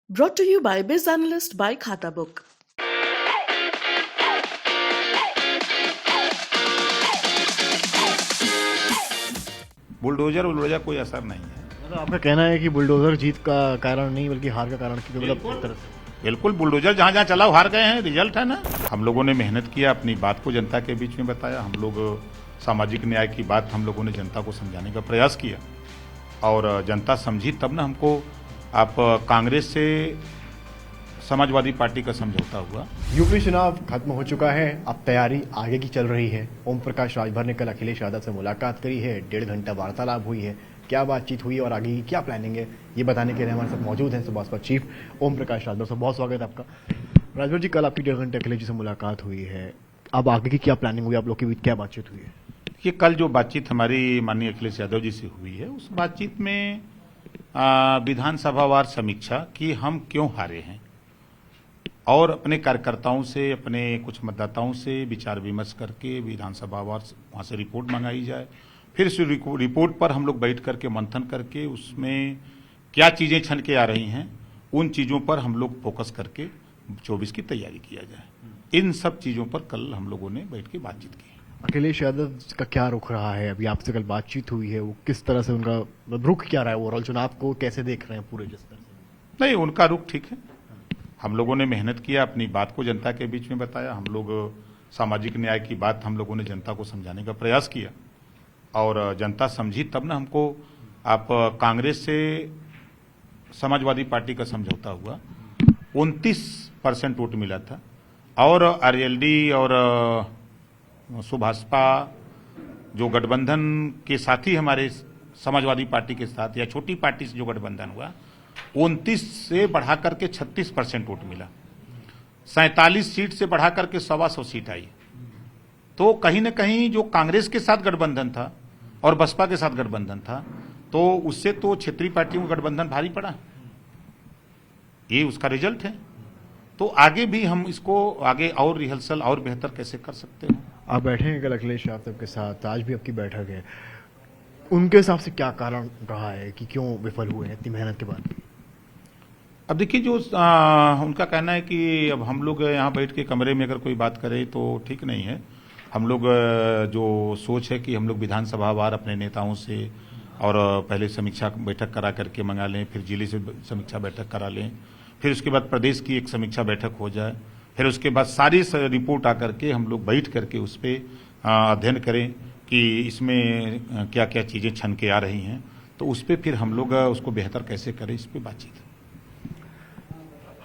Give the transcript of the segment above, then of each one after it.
Brought to you by Biz Analyst by Khata Book. Bulldozer bulldozer कोई असर नहीं है। मतलब आपका कहना है कि बुलडोजर जीत का कारण नहीं बल्कि हार का कारण की मतलब एक तरह से बिल्कुल बुलडोजर जहाँ जहाँ चला हार गए हैं, रिजल्ट है ना। हम लोगों ने मेहनत किया, अपनी बात को जनता के बीच में बताया। हम लोग सामाजिक न्याय की बात हम लोगों ने जनता को समझाने का प्रयास किया और जनता समझी तब ना हमको आप कांग्रेस से समाजवादी पार्टी का समझौता हुआ। यूपी चुनाव खत्म हो चुका है, अब तैयारी आगे की चल रही है। ओम प्रकाश राजभर ने कल अखिलेश यादव से मुलाकात करी है, 1.5 घंटा वार्तालाप हुई है। क्या बातचीत हुई और आगे की क्या प्लानिंग है, ये बताने के लिए हमारे साथ मौजूद हैं बसपा चीफ ओम प्रकाश राजभर। साहब बहुत स्वागत है आपका। राजभर जी, कल आपकी 1.5 घंटे अखिलेश जी से मुलाकात हुई है, अब आगे की क्या प्लानिंग हुई, आप लोग के बीच क्या बातचीत हुई है? ये कल जो बातचीत हमारी माननीय अखिलेश यादव जी से हुई है, उस बातचीत में विधानसभावार समीक्षा कि हम क्यों हारे हैं और अपने कार्यकर्ताओं से, अपने कुछ मतदाताओं से विचार विमर्श करके विधानसभावार वहाँ से रिपोर्ट मंगाई जाए। फिर उस रिपोर्ट पर हम लोग बैठ करके मंथन करके उसमें क्या चीज़ें छन के आ रही हैं, उन चीज़ों पर हम लोग फोकस करके 24 की तैयारी किया जाए। इन सब चीज़ों पर कल हम लोगों ने बैठ के बातचीत की। अखिलेश यादव का क्या रुख रहा है? अभी आपसे कल बातचीत हुई है, वो किस तरह से उनका रुख क्या रहा है? ओवरऑल चुनाव को कैसे देख रहे हैं पूरे जिस तरह से? नहीं, उनका रुख ठीक है। हम लोगों ने मेहनत किया, अपनी बात को जनता के बीच में बताया। हम लोग सामाजिक न्याय की बात हम लोगों ने जनता को समझाने का प्रयास किया और जनता समझी तब ना हमको आप कांग्रेस से समाजवादी पार्टी का समझौता हुआ। 29% वोट मिला था और आरएलडी और सुभाषपा जो गठबंधन के साथी हमारे समाजवादी पार्टी के साथ या छोटी पार्टी से जो गठबंधन हुआ, 29 से बढ़ा करके 36% वोट मिला। 47 सीट से बढ़ा करके 125 सीट आई। तो कहीं न कहीं जो कांग्रेस के साथ गठबंधन था और बसपा के साथ गठबंधन था, तो उससे तो क्षेत्रीय पार्टियों का गठबंधन भारी पड़ा। ये उसका रिजल्ट है। तो आगे भी हम इसको आगे और रिहर्सल और बेहतर कैसे कर सकते हैं। आप बैठे हैं कल अखिलेश यादव के साथ, आज भी आपकी बैठक है, उनके हिसाब से क्या कारण रहा है कि क्यों विफल हुए हैं इतनी मेहनत के बाद? अब देखिए, जो उनका कहना है कि अब हम लोग यहाँ बैठ के कमरे में अगर कोई बात करे तो ठीक नहीं है। हम लोग जो सोच है कि हम लोग विधानसभावार अपने नेताओं से और पहले समीक्षा बैठक करा करके मंगा लें, फिर जिले से समीक्षा बैठक करा लें, फिर उसके बाद प्रदेश की एक समीक्षा बैठक हो जाए, फिर उसके बाद सारी रिपोर्ट आकर के हम लोग बैठ करके उस पर अध्ययन करें कि इसमें क्या क्या चीज़ें छन के आ रही हैं, तो उस पर फिर हम लोग उसको बेहतर कैसे करें, इस पर बातचीत।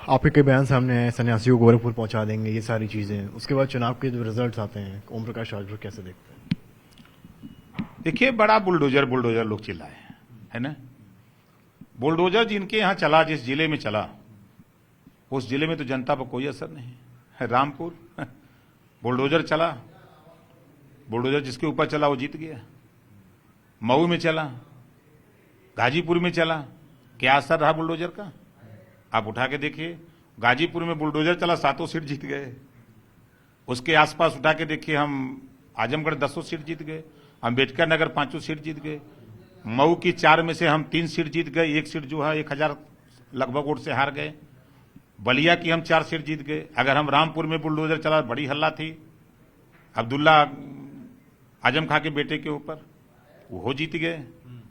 आपके कई बयान सामने आए, सन्यासियों को गोरखपुर पहुंचा देंगे, ये सारी चीजें, उसके बाद चुनाव के जो रिजल्ट्स आते हैं, ओम प्रकाश राजभर कैसे देखते हैं? देखिए, बड़ा बुलडोजर बुलडोजर लोग चिल्लाए हैं, है ना। बुलडोजर जिनके यहाँ चला, जिस जिले में चला, उस जिले में तो जनता पर कोई असर नहीं है। रामपुर बुलडोजर चला, बुलडोजर जिसके ऊपर चला वो जीत गया। मऊ में चला, गाजीपुर में चला, क्या असर रहा बुलडोजर का? आप उठा के देखिए, गाजीपुर में बुलडोजर चला, 7 सीट जीत गए। उसके आसपास उठा के देखिए, हम आजमगढ़ 10 सीट जीत गए, अम्बेडकर नगर 5 सीट जीत गए। मऊ की 4 में से हम 3 सीट जीत गए, 1 सीट जो है 1000 लगभग वोट से हार गए। बलिया की हम 4 सीट जीत गए। अगर हम रामपुर में बुलडोजर चला, बड़ी हल्ला थी, अब्दुल्ला आजम खां के बेटे के ऊपर, वो जीत गए।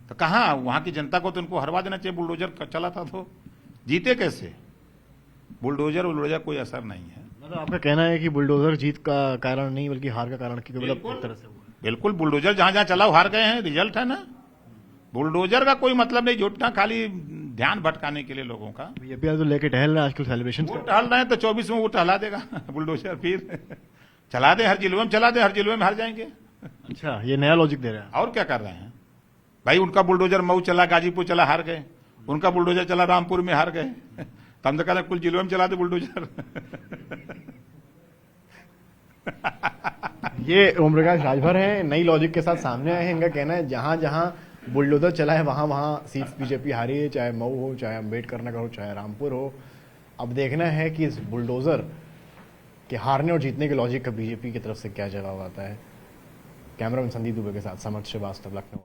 तो कहाँ वहां की जनता को तो उनको हरवा देना चाहिए। बुलडोजर चला था तो जीते कैसे? बुलडोजर बुलडोजर कोई असर नहीं है। मतलब आपका कहना है कि बुलडोजर जीत का कारण नहीं बल्कि हार का कारण की मतलब एक तरह से हुआ है। बिल्कुल, बुलडोजर जहां जहां चला हार गए हैं, रिजल्ट है ना। बुलडोजर का कोई मतलब नहीं जुटना, खाली ध्यान भटकाने के लिए लोगों का। बीजेपी तो लेके टहल रहे हैं आजकल सेलिब्रेशन। वो टहल रहे हैं तो 24 में वो टहला देगा बुलडोजर। फिर चला दे, हर जिले में चला दे, हर जिले में हार जाएंगे। अच्छा, ये नया लॉजिक दे रहे हैं। और क्या कर रहे हैं भाई? उनका बुलडोजर मऊ चला, गाजीपुर चला, हार गए। उनका बुलडोजर चला, रामपुर में, हार गए। तो हम तो कहते कुल जिलों में चला दे बुलडोजर। ये ओम प्रकाश राजभर हैं, नई लॉजिक के साथ सामने आए हैं। इनका कहना है जहां जहां बुलडोजर चला है वहां वहां सीट बीजेपी हारी है, चाहे मऊ हो, चाहे अम्बेडकर नगर हो, चाहे रामपुर हो। अब देखना है कि इस बुलडोजर के हारने और जीतने के लॉजिक का बीजेपी की तरफ से क्या जवाब आता है। कैमरामैन संदीप दुबे के साथ समर्थ श्रीवास्तव, लखनऊ।